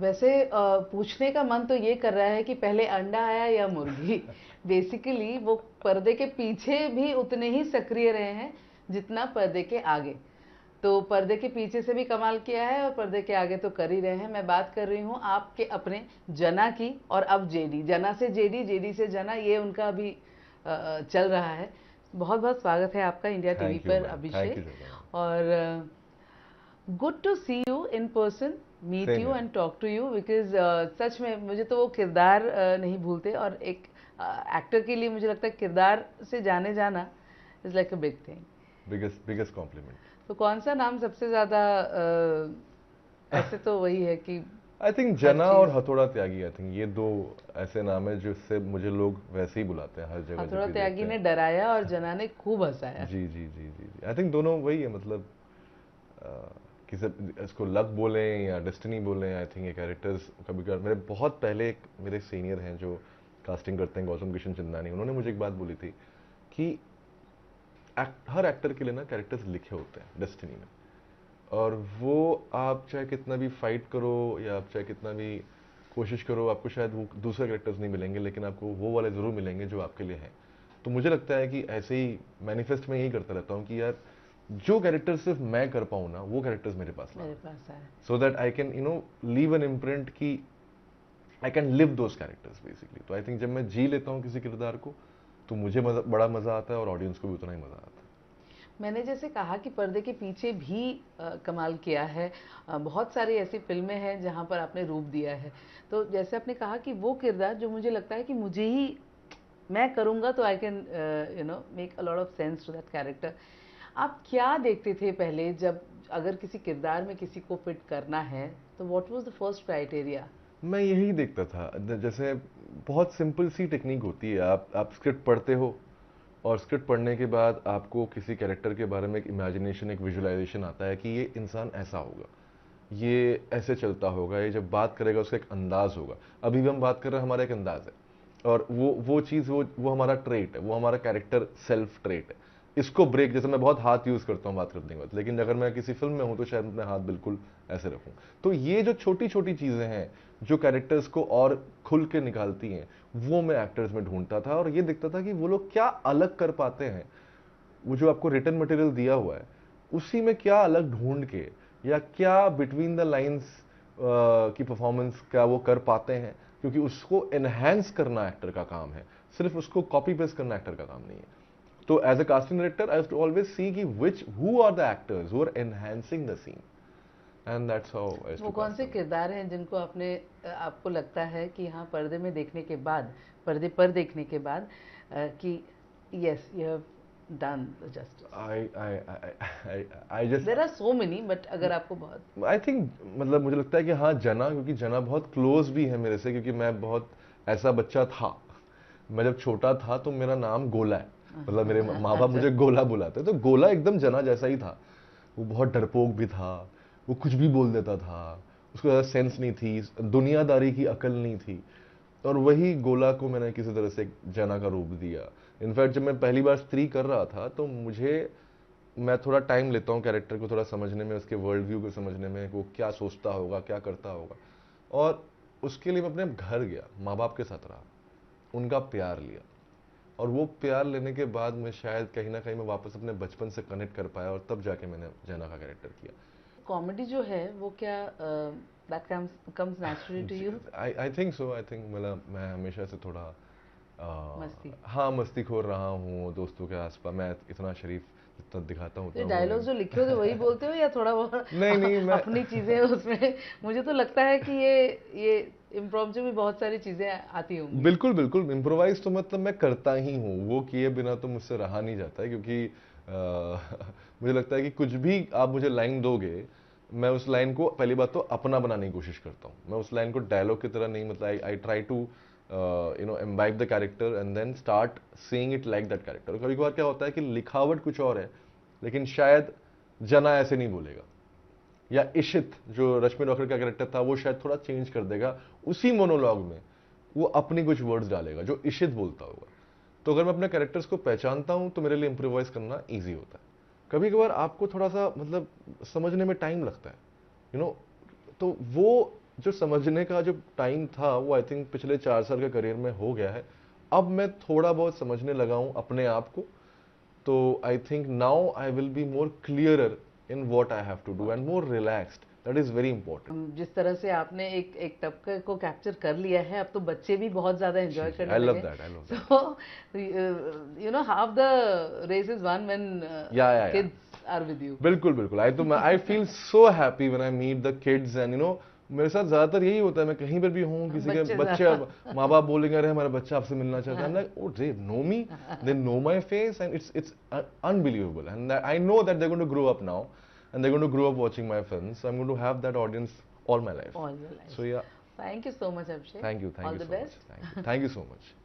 वैसे पूछने का मन तो ये कर रहा है कि पहले अंडा आया या मुर्गी। बेसिकली वो पर्दे के पीछे भी उतने ही सक्रिय रहे हैं जितना पर्दे के आगे। तो पर्दे के पीछे से भी कमाल किया है और पर्दे के आगे तो कर ही रहे हैं। मैं बात कर रही हूँ आपके अपने जना की, और अब जेडी, जना से जेडी, जेडी से जना, ये उनका अभी चल रहा है। बहुत बहुत स्वागत है आपका इंडिया टीवी थैंक यू पर ma'am, thank Abhishek. You ma'am. और good to see you in person, meet same you है। And talk to you, because सच में मुझे तो वो किरदार नहीं भूलते, और एक एक्टर के लिए मुझे लगता है किरदार से जाने जाना is like a big thing. Biggest biggest complement. तो कौन सा नाम सबसे ज्यादा ऐसे तो वही है कि आई थिंक हर जना और चीज। हथौड़ा त्यागी, आई थिंक ये दो ऐसे नाम है जिससे मुझे लोग वैसे ही बुलाते हैं हर जगह जब हथौड़ा भी त्यागी देखते ने हैं। डराया और जना ने खूब हंसाया। जी जी जी जी जी, आई थिंक दोनों वही है, मतलब किसी इसको लक बोलें या डेस्टिनी बोलें, आई थिंक ये कैरेक्टर्स कभी कभार मेरे बहुत पहले एक मेरे सीनियर हैं जो कास्टिंग करते हैं, गौतम किशन चंदानी, उन्होंने मुझे एक बात बोली थी कि हर एक्टर के लिए ना कैरेक्टर्स लिखे होते हैं डेस्टिनी में, और वो आप चाहे कितना भी फाइट करो या आप चाहे कितना भी कोशिश करो, आपको शायद वो दूसरे कैरेक्टर्स नहीं मिलेंगे, लेकिन आपको वो वाले ज़रूर मिलेंगे जो आपके लिए हैं। तो मुझे लगता है कि ऐसे ही मैनिफेस्ट में यही करता रहता हूँ कि यार जो कैरेक्टर सिर्फ मैं कर पाऊँ ना, वो कैरेक्टर्स मेरे पास मेरे लाना, पास आया। So that I can leave an imprint की I can live those characters basically. तो आई थिंक जब मैं जी लेता हूँ किसी किरदार को तो मुझे बड़ा मज़ा आता है और ऑडियंस को भी उतना ही मज़ा आता है। मैंने जैसे कहा कि पर्दे के पीछे भी कमाल किया है। बहुत सारी ऐसी फिल्में हैं जहां पर आपने रूप दिया है। तो जैसे आपने कहा कि वो किरदार जो मुझे लगता है कि मुझे ही, मैं करूंगा तो I can make a lot of sense to that character. आप क्या देखते थे पहले, जब अगर किसी किरदार में किसी को फिट करना है, तो what was the first criteria? मैं यही देखता था, जैसे बहुत सिंपल सी टेक्निक होती है, आप स्क्रिप्ट पढ़ते हो और स्क्रिप्ट पढ़ने के बाद आपको किसी कैरेक्टर के बारे में एक इमेजिनेशन, एक विजुअलाइजेशन आता है कि ये इंसान ऐसा होगा, ये ऐसे चलता होगा, ये जब बात करेगा उसका एक अंदाज होगा। अभी भी हम बात कर रहे हैं, हमारा एक अंदाज है, और वो चीज़ वो हमारा ट्रेट है, वो हमारा कैरेक्टर सेल्फ ट्रेट है। इसको ब्रेक, जैसे मैं बहुत हाथ यूज़ करता हूँ बात करने के बाद, लेकिन अगर मैं किसी फिल्म में हूँ तो शायद अपने हाथ बिल्कुल ऐसे रखूँ। तो ये जो छोटी छोटी चीज़ें हैं जो कैरेक्टर्स को और खुल के निकालती हैं, वो मैं एक्टर्स में ढूंढता था और ये दिखता था कि वो लोग क्या अलग कर पाते हैं। वो जो आपको रिटर्न मटेरियल दिया हुआ है उसी में क्या अलग ढूंढ के, या क्या बिटवीन द लाइंस की परफॉर्मेंस क्या वो कर पाते हैं, क्योंकि उसको एनहेंस करना एक्टर का काम है, सिर्फ उसको कॉपी पेस्ट करना एक्टर का काम नहीं है। तो as a casting director I have to always see कि which who are the actors who are enhancing the scene, and that's how I have वो टू कौन कास्ट से देम। किरदार हैं जिनको आपको लगता है कि हाँ, पर्दे में देखने के बाद, पर्दे पर देखने के बाद कि yes you have done justice? I just there are so many, but अगर आपको बहुत। आई थिंक, मतलब मुझे लगता है कि हाँ जना, क्योंकि जना बहुत क्लोज भी है मेरे से, क्योंकि मैं बहुत ऐसा बच्चा था। मैं जब छोटा था तो मेरा नाम गोला है, मतलब मेरे माँ बाप अच्छा। मुझे गोला बुलाते, तो गोला एकदम जना जैसा ही था। वो बहुत डरपोक भी था, वो कुछ भी बोल देता था, उसको ज़्यादा सेंस नहीं थी, दुनियादारी की अकल नहीं थी। और वही गोला को मैंने किसी तरह से एक जना का रूप दिया। इनफैक्ट जब मैं पहली बार स्त्री कर रहा था तो मैं थोड़ा टाइम लेता हूँ कैरेक्टर को थोड़ा समझने में, उसके वर्ल्ड व्यू को समझने में, वो क्या सोचता होगा, क्या करता होगा। और उसके लिए मैं अपने घर गया, माँ बाप के साथ रहा, उनका प्यार लिया, और वो प्यार लेने के बाद मैं शायद कहीं ना कहीं मैं वापस अपने बचपन से कनेक्ट कर पाया, और तब जाके मैंने जना का कैरेक्टर किया। कॉमेडी जो है वो क्या that comes naturally to you? I I think so, I think, मतलब मैं हमेशा से थोड़ा मस्ती। हाँ मस्तीखोर रहा हूँ दोस्तों के आसपास। मैं इतना शरीफ जितना दिखाता हूँ तो उतना हूँ डायलॉग नहीं। जो लिखे होते वही बोलते हो, या थोड़ा बहुत नहीं नहीं, मैं अपनी चीजें उसमें? मुझे तो लगता है कि ये इम्प्रोम्प्टू में बहुत सारी चीजें आती होंगी। बिल्कुल बिल्कुल इम्प्रोवाइज तो मतलब मैं करता ही हूँ, वो किए बिना तो मुझसे रहा नहीं जाता है, क्योंकि मुझे लगता है कि कुछ भी आप मुझे लाइन दोगे, मैं उस लाइन को पहली बात तो अपना बनाने की कोशिश करता हूँ। मैं उस लाइन को डायलॉग की तरह नहीं, मतलब I try to imbibe the character and then start seeing it like that character. कभी कभार क्या होता है कि लिखावट कुछ और है, लेकिन शायद जना ऐसे नहीं बोलेगा, या इशित जो रश्मि रॉकर का कैरेक्टर था वो शायद थोड़ा चेंज कर देगा उसी मोनोलॉग में, वो अपनी कुछ वर्ड्स डालेगा जो इशित बोलता होगा। तो अगर मैं अपने कैरेक्टर्स को पहचानता हूं तो मेरे लिए इंप्रोवाइज करना ईजी होता है। कभी कभार आपको थोड़ा सा मतलब समझने में टाइम लगता है, यू नो तो वो जो समझने का जो टाइम था वो आई थिंक पिछले 4 साल के करियर में हो गया है. अब मैं थोड़ा बहुत समझने लगा हूँ अपने आप को. तो I think now I will be more clearer in what I have to do and more relaxed. That is very important. जिस तरह से आपने एक तबके को कैप्चर कर लिया है, अब तो बच्चे भी बहुत ज्यादा एंजॉय करने आई लव लगे. That. I love that. So, you know, half the race is won when Yeah. kids are with you. बिल्कुल बिल्कुल. I feel so happy when I meet the kids and you know मेरे साथ ज्यादातर यही होता है. मैं कहीं पर भी हूँ, किसी के बच्चे, माँ बाप बोलेंगे अरे हमारा बच्चा आपसे मिलना चाहता है. I'm like, oh, they know me, they know my face, and it's unbelievable. And I know that they're going to grow up now, and they're going to grow up watching my films. So I'm going to have that audience all my life. All your life. So yeah. Thank you so much, Abhishek. Thank you. All Thank you the so best. much. Thank you so much.